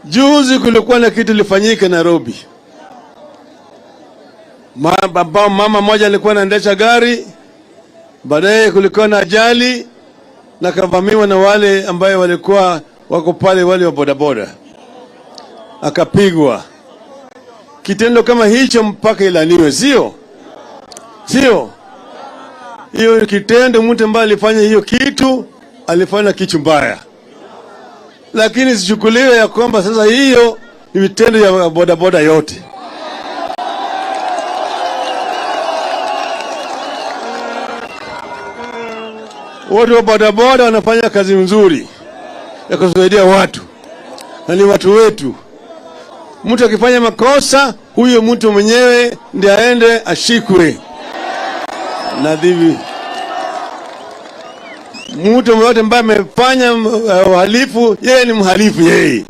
Juzi kulikuwa na kitu lifanyika Nairobi. Mama moja alikuwa anaendesha gari, baadaye kulikuwa na ajali na kavamiwa na wale ambaye walikuwa wako pale, wale wa bodaboda, akapigwa. Kitendo kama hicho mpaka ilaniwe, sio? Hiyo kitendo, mtu ambaye alifanya hiyo kitu alifanya kitu mbaya, lakini sichukuliwe ya kwamba sasa hiyo ni vitendo ya bodaboda yote. Watu wa bodaboda wanafanya kazi nzuri ya kusaidia watu, na ni watu wetu. Mtu akifanya makosa, huyo mtu mwenyewe ndiye aende ashikwe na dhivi. Mtu mmoja ambaye amefanya uhalifu, yeye ni mhalifu yeye,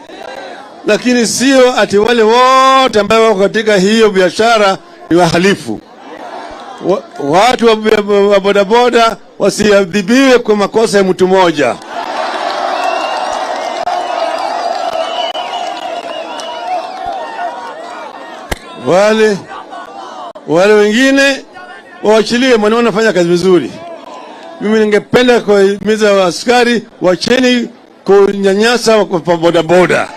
lakini sio ati wale wote ambao wako katika hiyo biashara ni wahalifu. Watu wa bodaboda wasiadhibiwe kwa makosa ya mtu mmoja. Wale wengine waachiliwe, maana wanafanya kazi nzuri. Mimi ningependa kuhimiza askari wacheni kunyanyasa kwa bodaboda.